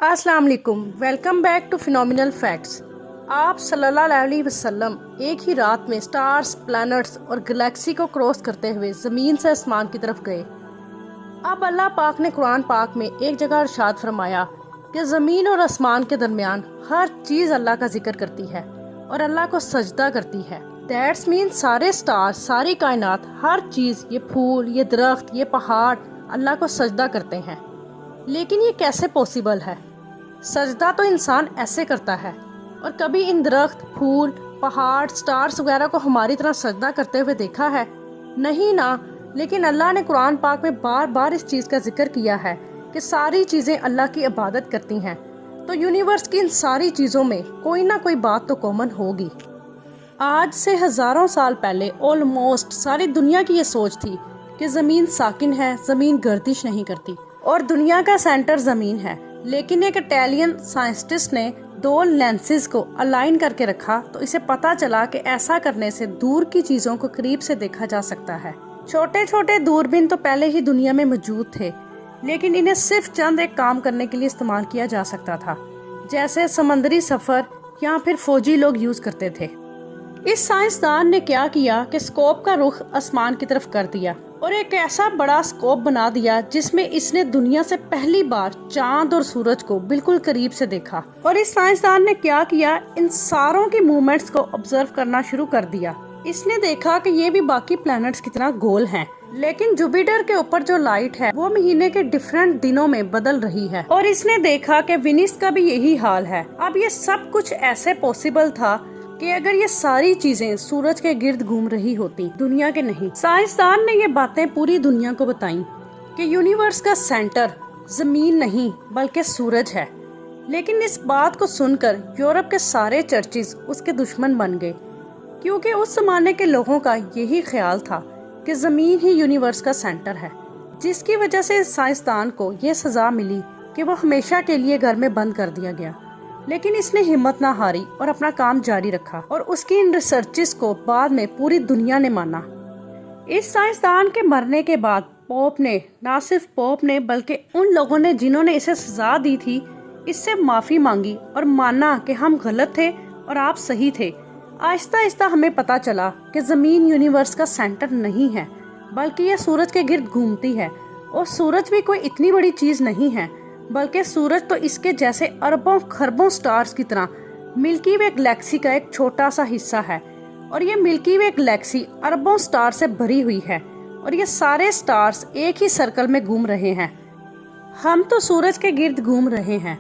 अस्सलाम वालेकुम, welcome back to phenomenal facts. आप सल्लल्लाहु अलैहि वसल्लम एक ही रात में स्टार्स, प्लैनेट्स और गैलेक्सी को क्रॉस करते हुए ज़मीन से आसमान की तरफ गए। अब अल्लाह पाक ने कुरान पाक में एक जगह इरशाद फरमाया कि ज़मीन और आसमान के दरमियान हर चीज़ अल्लाह का जिक्र करती है और अल्लाह को सजदा करती है। दैट्स मीन सारे स्टार्स, सारी कायनात, हर चीज़, ये फूल, ये दरख्त, ये पहाड़ अल्लाह को सजदा करते हैं। लेकिन ये कैसे पॉसिबल है? सजदा तो इंसान ऐसे करता है, और कभी इन दरख्त, फूल, पहाड़, स्टार्स वगैरह को हमारी तरह सजदा करते हुए देखा है? नहीं ना। लेकिन अल्लाह ने कुरान पाक में बार बार इस चीज़ का जिक्र किया है कि सारी चीज़ें अल्लाह की इबादत करती हैं। तो यूनिवर्स की इन सारी चीज़ों में कोई ना कोई बात तो कॉमन होगी। आज से हज़ारों साल पहले ऑलमोस्ट सारी दुनिया की ये सोच थी कि ज़मीन साकिन है, ज़मीन गर्दिश नहीं करती और दुनिया का सेंटर ज़मीन है। लेकिन एक इटालियन साइंटिस्ट ने दो लेंसेज को अलाइन करके रखा तो इसे पता चला कि ऐसा करने से दूर की चीज़ों को करीब से देखा जा सकता है। छोटे छोटे दूरबीन तो पहले ही दुनिया में मौजूद थे, लेकिन इन्हें सिर्फ चंद एक काम करने के लिए इस्तेमाल किया जा सकता था, जैसे समंदरी सफ़र या फिर फौजी लोग यूज़ करते थे। इस साइंसदान ने क्या किया कि स्कोप का रुख आसमान की तरफ कर दिया और एक ऐसा बड़ा स्कोप बना दिया जिसमें इसने दुनिया से पहली बार चांद और सूरज को बिल्कुल करीब से देखा। और इस साइंसदान ने क्या किया, इन सारों की मूवमेंट्स को ऑब्जर्व करना शुरू कर दिया। इसने देखा कि ये भी बाकी प्लैनेट्स की तरह गोल हैं, लेकिन जुपिटर के ऊपर जो लाइट है वो महीने के डिफरेंट दिनों में बदल रही है। और इसने देखा कि विनिस का भी यही हाल है। अब ये सब कुछ ऐसे पॉसिबल था कि अगर ये सारी चीजें सूरज के गिर्द घूम रही होती, दुनिया के नहीं। साइंसदान ने ये बातें पूरी दुनिया को बताई कि यूनिवर्स का सेंटर जमीन नहीं बल्कि सूरज है। लेकिन इस बात को सुनकर यूरोप के सारे चर्चिज उसके दुश्मन बन गए, क्योंकि उस जमाने के लोगों का यही ख्याल था कि जमीन ही यूनिवर्स का सेंटर है, जिसकी वजह से साइंसदान को ये सजा मिली कि वो हमेशा के लिए घर में बंद कर दिया गया। लेकिन इसने हिम्मत ना हारी और अपना काम जारी रखा और उसकी इन रिसर्चेस को बाद में पूरी दुनिया ने माना। इस साइंसदान के मरने के बाद पोप ने, ना सिर्फ पोप ने बल्कि उन लोगों ने जिन्होंने इसे सजा दी थी, इससे माफी मांगी और माना कि हम गलत थे और आप सही थे। आहिस्ता आहिस्ता हमें पता चला कि जमीन यूनिवर्स का सेंटर नहीं है, बल्कि ये सूरज के गिर्द घूमती है। और सूरज भी कोई इतनी बड़ी चीज नहीं है, बल्कि सूरज तो इसके जैसे अरबों खरबों स्टार्स की तरह मिल्की वे गैलेक्सी का एक छोटा सा हिस्सा है। और ये मिल्की वे गैलेक्सी अरबों स्टार से भरी हुई है और ये सारे स्टार्स एक ही सर्कल में घूम रहे हैं। हम तो सूरज के गिर्द घूम रहे हैं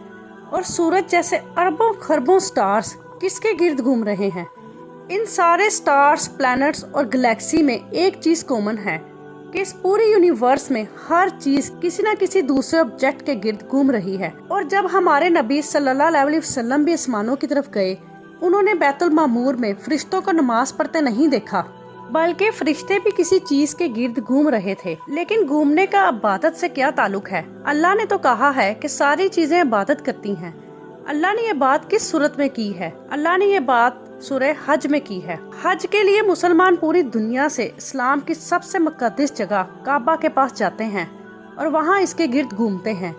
और सूरज जैसे अरबों खरबों स्टार्स किसके गिर्द घूम रहे हैं? इन सारे स्टार्स, प्लैनेट्स और गैलेक्सी में एक चीज कॉमन है कि इस पूरे यूनिवर्स में हर चीज किसी न किसी दूसरे ऑब्जेक्ट के गिर्द घूम रही है। और जब हमारे नबी सल्लल्लाहु अलैहि वसल्लम भी आसमानों की तरफ गए, उन्होंने बैतुल मामूर में फरिश्तों को नमाज पढ़ते नहीं देखा, बल्कि फरिश्ते भी किसी चीज के गिर्द घूम रहे थे। लेकिन घूमने का इबादत से क्या ताल्लुक है? अल्लाह ने तो कहा है कि सारी चीजें इबादत करती हैं। अल्लाह ने ये बात किस सूरत में की है? अल्लाह ने ये बात सूरह हज में की है। हज के लिए मुसलमान पूरी दुनिया से इस्लाम की सबसे मुक़द्दस जगह काबा के पास जाते हैं और वहाँ इसके गिर्द घूमते हैं।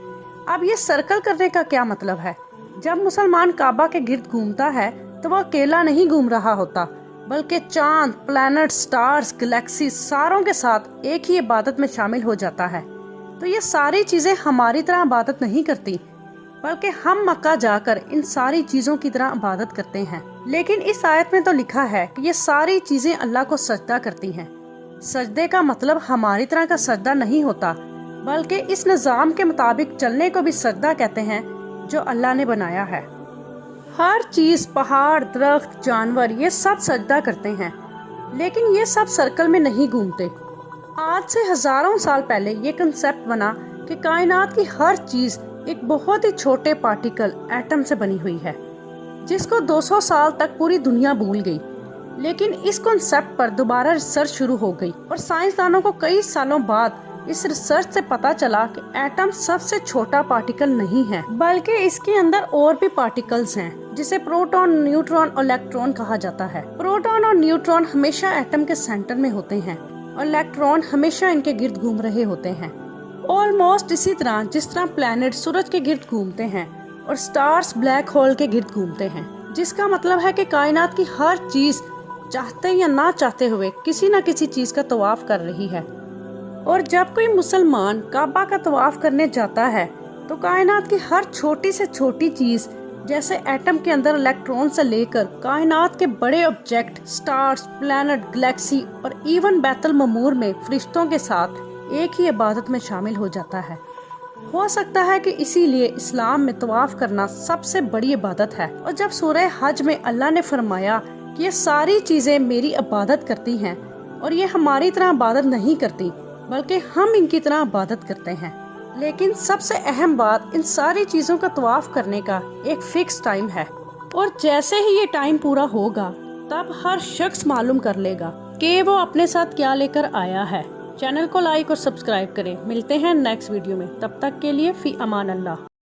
अब ये सर्कल करने का क्या मतलब है? जब मुसलमान काबा के गिर्द घूमता है तो वह अकेला नहीं घूम रहा होता, बल्कि चांद, प्लैनेट, स्टार्स, गैलेक्सी सारों के साथ एक ही इबादत में शामिल हो जाता है। तो ये सारी चीजें हमारी तरह इबादत नहीं करती, बल्कि हम मक्का जाकर इन सारी चीजों की तरह इबादत करते हैं। लेकिन इस आयत में तो लिखा है कि ये सारी चीजें अल्लाह को सजदा करती हैं। सजदे का मतलब हमारी तरह का सजदा नहीं होता, बल्कि इस निज़ाम के मुताबिक चलने को भी सजदा कहते हैं जो अल्लाह ने बनाया है। हर चीज, पहाड़, दरख्त, जानवर, ये सब सजदा करते हैं, लेकिन ये सब सर्कल में नहीं घूमते। आज से हजारों साल पहले ये कंसेप्ट बना कि कायनात की हर चीज एक बहुत ही छोटे पार्टिकल, एटम से बनी हुई है, जिसको 200 साल तक पूरी दुनिया भूल गई। लेकिन इस कॉन्सेप्ट पर दोबारा रिसर्च शुरू हो गई और साइंसदानों को कई सालों बाद इस रिसर्च से पता चला कि एटम सबसे छोटा पार्टिकल नहीं है, बल्कि इसके अंदर और भी पार्टिकल्स हैं, जिसे प्रोटॉन, न्यूट्रॉन और इलेक्ट्रॉन कहा जाता है। प्रोटॉन और न्यूट्रॉन हमेशा एटम के सेंटर में होते हैं और इलेक्ट्रॉन हमेशा इनके गिर्द घूम रहे होते हैं। ऑलमोस्ट इसी तरह जिस तरह प्लैनेट सूरज के गिर्द घूमते हैं, और स्टार्स ब्लैक होल के गिर्द घूमते हैं, जिसका मतलब है कि कायनात की हर चीज चाहते या ना चाहते हुए किसी न किसी चीज का तवाफ कर रही है। और जब कोई मुसलमान काबा का तवाफ करने जाता है तो कायनात की हर छोटी से छोटी चीज, जैसे एटम के अंदर इलेक्ट्रॉन से लेकर कायनात के बड़े ऑब्जेक्ट, स्टार्स, प्लैनेट, गैलेक्सी और इवन बैतुल ममूर में फरिश्तों के साथ एक ही इबादत में शामिल हो जाता है। हो सकता है कि इसीलिए इस्लाम में तवाफ करना सबसे बड़ी इबादत है। और जब सूरह हज में अल्लाह ने फरमाया कि ये सारी चीजें मेरी इबादत करती हैं और ये हमारी तरह इबादत नहीं करती बल्कि हम इनकी तरह इबादत करते हैं, लेकिन सबसे अहम बात, इन सारी चीजों का तवाफ करने का एक फिक्स टाइम है और जैसे ही ये टाइम पूरा होगा तब हर शख्स मालूम कर लेगा कि वो अपने साथ क्या लेकर आया है। चैनल को लाइक और सब्सक्राइब करें। मिलते हैं नेक्स्ट वीडियो में, तब तक के लिए फी अमान अल्लाह।